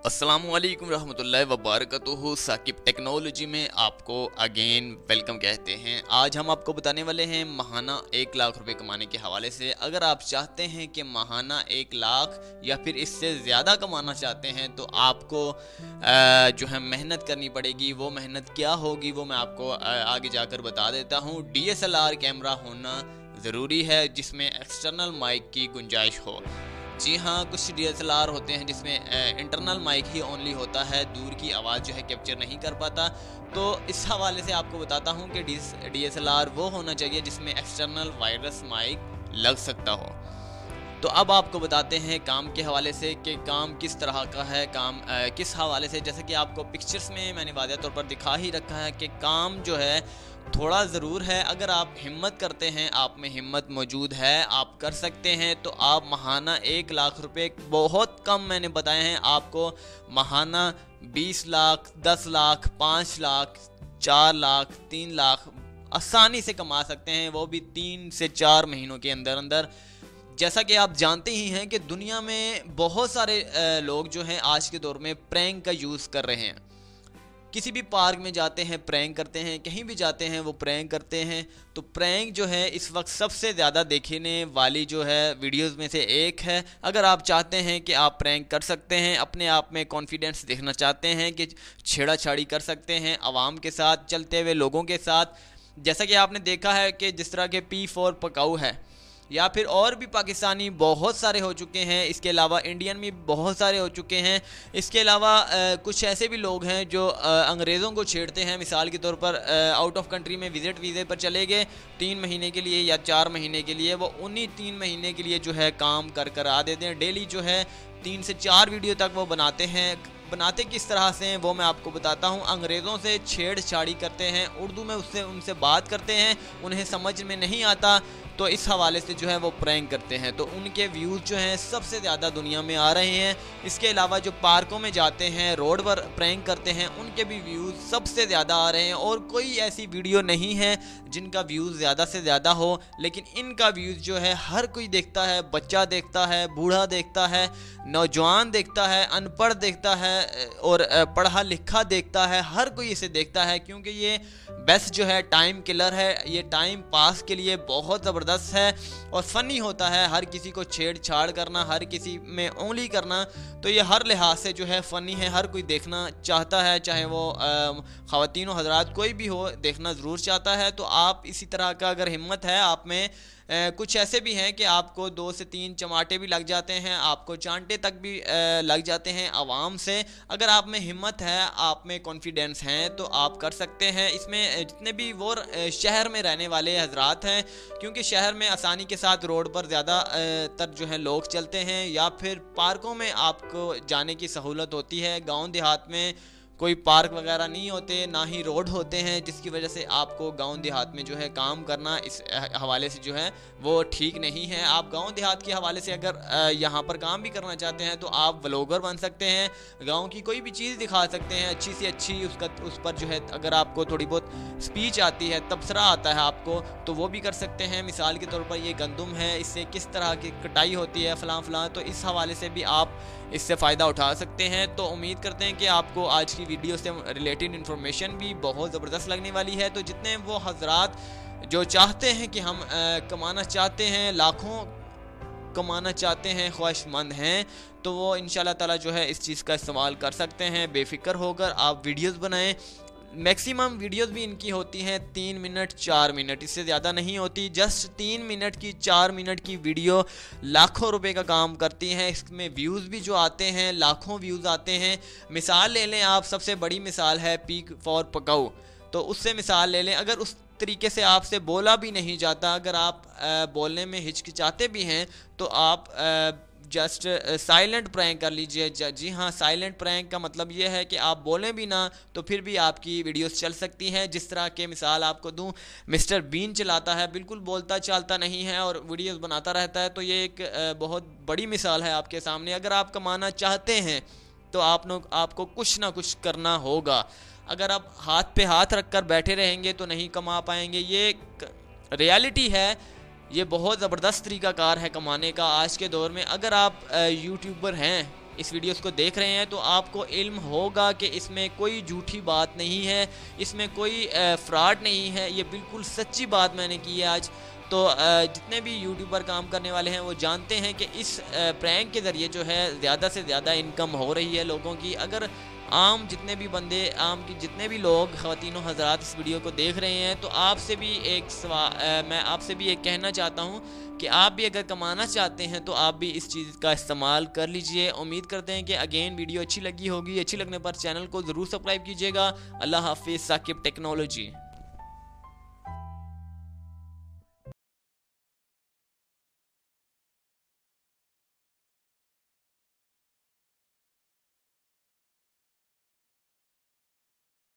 अस्सलामुअलैकुम रहमतुल्लाहि वबरकatuहू। साकिब टेक्नोलॉजी में आपको अगेन वेलकम कहते हैं। आज हम आपको बताने वाले हैं माहाना 1 लाख रुपए कमाने के हवाले से। अगर आप चाहते हैं कि माहाना 1 लाख या फिर इससे ज़्यादा कमाना चाहते हैं तो आपको जो है मेहनत करनी पड़ेगी। वो मेहनत क्या होगी वो मैं आपको आगे जाकर बता देता हूँ। DSLR कैमरा होना ज़रूरी है जिसमें एक्सटर्नल माइक की गुंजाइश हो। जी हाँ, कुछ DSLR होते हैं जिसमें इंटरनल माइक ही ओनली होता है, दूर की आवाज़ जो है कैप्चर नहीं कर पाता। तो इस हवाले से आपको बताता हूँ कि DSLR वो होना चाहिए जिसमें एक्सटर्नल वायरलेस माइक लग सकता हो। तो अब आपको बताते हैं काम के हवाले से कि काम किस तरह का है, काम किस हवाले से। जैसे कि आपको पिक्चर्स में मैंने वाज़ह तौर पर दिखा ही रखा है कि काम जो है थोड़ा ज़रूर है। अगर आप हिम्मत करते हैं, आप में हिम्मत मौजूद है, आप कर सकते हैं तो आप माहाना 1 लाख रुपए, बहुत कम मैंने बताए हैं आपको, माहाना 20 लाख, 10 लाख, 5 लाख, 4 लाख, 3 लाख आसानी से कमा सकते हैं, वो भी 3 से 4 महीनों के अंदर अंदर। जैसा कि आप जानते ही हैं कि दुनिया में बहुत सारे लोग जो हैं आज के दौर में प्रैंक का यूज़ कर रहे हैं। किसी भी पार्क में जाते हैं प्रैंक करते हैं, कहीं भी जाते हैं वो प्रैंक करते हैं। तो प्रैंक जो है इस वक्त सबसे ज़्यादा देखने वाली जो है वीडियोस में से एक है। अगर आप चाहते हैं कि आप प्रैंक कर सकते हैं, अपने आप में कॉन्फिडेंस देखना चाहते हैं कि छेड़ाछाड़ी कर सकते हैं आवाम के साथ, चलते हुए लोगों के साथ, जैसा कि आपने देखा है कि जिस तरह के P4 पकाऊ है या फिर और भी पाकिस्तानी बहुत सारे हो चुके हैं, इसके अलावा इंडियन भी बहुत सारे हो चुके हैं। इसके अलावा कुछ ऐसे भी लोग हैं जो अंग्रेज़ों को छेड़ते हैं। मिसाल के तौर पर आउट ऑफ कंट्री में विज़िट वीज़े पर चले गए 3 महीने के लिए या 4 महीने के लिए, वो उन्हीं 3 महीने के लिए जो है काम कर आ देते हैं। डेली जो है 3 से 4 वीडियो तक वो बनाते हैं। बनाते किस तरह से हैं वो मैं आपको बताता हूँ। अंग्रेज़ों से छेड़छाड़ी करते हैं, उर्दू में उनसे बात करते हैं, उन्हें समझ में नहीं आता तो इस हवाले से जो है वो प्रैंक करते हैं। तो उनके व्यूज़ जो हैं सबसे ज़्यादा दुनिया में आ रहे हैं। इसके अलावा जो पार्कों में जाते हैं, रोड पर प्रैंक करते हैं, उनके भी व्यूज़ सबसे ज़्यादा आ रहे हैं। और कोई ऐसी वीडियो नहीं है जिनका व्यूज़ ज़्यादा से ज़्यादा हो, लेकिन इनका व्यूज़ जो है हर कोई देखता है। बच्चा देखता है, बूढ़ा देखता है, नौजवान देखता है, अनपढ़ देखता है और पढ़ा लिखा देखता है। हर कोई इसे देखता है क्योंकि ये बेस्ट जो है टाइम किलर है। ये टाइम पास के लिए बहुत ज़बरदस्त है और फ़नी होता है। हर किसी को छेड़छाड़ करना, हर किसी में उंगली करना, तो ये हर लिहाज से जो है फ़नी है। हर कोई देखना चाहता है, चाहे वो ख़वातीन व हज़रात कोई भी हो, देखना ज़रूर चाहता है। तो आप इसी तरह का अगर हिम्मत है आप में, कुछ ऐसे भी हैं कि आपको 2 से 3 चमाटे भी लग जाते हैं, आपको चांटे तक भी लग जाते हैं आवाम से। अगर आप में हिम्मत है, आप में कॉन्फिडेंस है तो आप कर सकते हैं। इसमें जितने भी वो शहर में रहने वाले हजरात हैं, क्योंकि शहर में आसानी के साथ रोड पर ज़्यादा तर जो है लोग चलते हैं या फिर पार्कों में आपको जाने की सहूलत होती है। गाँव देहात में कोई पार्क वगैरह नहीं होते, ना ही रोड होते हैं, जिसकी वजह से आपको गांव देहात में जो है काम करना इस हवाले से जो है वो ठीक नहीं है। आप गांव देहात के हवाले से अगर यहाँ पर काम भी करना चाहते हैं तो आप व्लॉगर बन सकते हैं, गांव की कोई भी चीज़ दिखा सकते हैं अच्छी से अच्छी। उस पर जो है अगर आपको थोड़ी बहुत स्पीच आती है, तबसरा आता है आपको, तो वो भी कर सकते हैं। मिसाल के तौर पर ये गंदम है, इससे किस तरह की कटाई होती है, फ़लाँ फ़लाँ, तो इस हवाले से भी आप इससे फ़ायदा उठा सकते हैं। तो उम्मीद करते हैं कि आपको आज की वीडियो से रिलेटेड इन्फॉर्मेशन भी बहुत ज़बरदस्त लगने वाली है। तो जितने वो हजरात जो चाहते हैं कि हम कमाना चाहते हैं, लाखों कमाना चाहते हैं, ख्वाहिशमंद हैं, तो वो इंशाल्लाह ताला जो है इस चीज़ का इस्तेमाल कर सकते हैं। बेफिक्र होकर आप वीडियोस बनाएं। मैक्सिमम वीडियोस भी इनकी होती हैं 3 मिनट 4 मिनट, इससे ज़्यादा नहीं होती। जस्ट 3 मिनट की 4 मिनट की वीडियो लाखों रुपए का काम करती हैं। इसमें व्यूज़ भी जो आते हैं लाखों व्यूज़ आते हैं। मिसाल ले लें आप, सबसे बड़ी मिसाल है P4 पकाऊ, तो उससे मिसाल ले लें। अगर उस तरीके से आपसे बोला भी नहीं जाता, अगर आप बोलने में हिचकिचाते भी हैं तो आप जस्ट साइलेंट प्रैंक कर लीजिए। जी हाँ, साइलेंट प्रैंक का मतलब ये है कि आप बोलें भी ना तो फिर भी आपकी वीडियोस चल सकती हैं। जिस तरह के मिसाल आपको दूं, मिस्टर बीन चलाता है, बिल्कुल बोलता चालता नहीं है और वीडियोस बनाता रहता है। तो ये एक बहुत बड़ी मिसाल है आपके सामने। अगर आप कमाना चाहते हैं तो आपको कुछ ना कुछ करना होगा। अगर आप हाथ पे हाथ रख कर बैठे रहेंगे तो नहीं कमा पाएंगे, ये रियलिटी है। ये बहुत ज़बरदस्त तरीक़ाकार है कमाने का आज के दौर में। अगर आप यूट्यूबर हैं इस वीडियोस को देख रहे हैं तो आपको इल्म होगा कि इसमें कोई झूठी बात नहीं है, इसमें कोई फ्रॉड नहीं है, ये बिल्कुल सच्ची बात मैंने की है आज। तो जितने भी यूट्यूबर काम करने वाले हैं वो जानते हैं कि इस प्रैंक के ज़रिए जो है ज़्यादा से ज़्यादा इनकम हो रही है लोगों की। अगर आम जितने भी बंदे, आम की जितने भी लोग, ख़वातीनो हज़रात इस वीडियो को देख रहे हैं तो आपसे भी मैं आपसे भी एक कहना चाहता हूँ कि आप भी अगर कमाना चाहते हैं तो आप भी इस चीज़ का इस्तेमाल कर लीजिए। उम्मीद करते हैं कि अगेन वीडियो अच्छी लगी होगी। अच्छी लगने पर चैनल को ज़रूर सब्सक्राइब कीजिएगा। अल्लाह हाफिज़। साकिब टेक्नोलॉजी।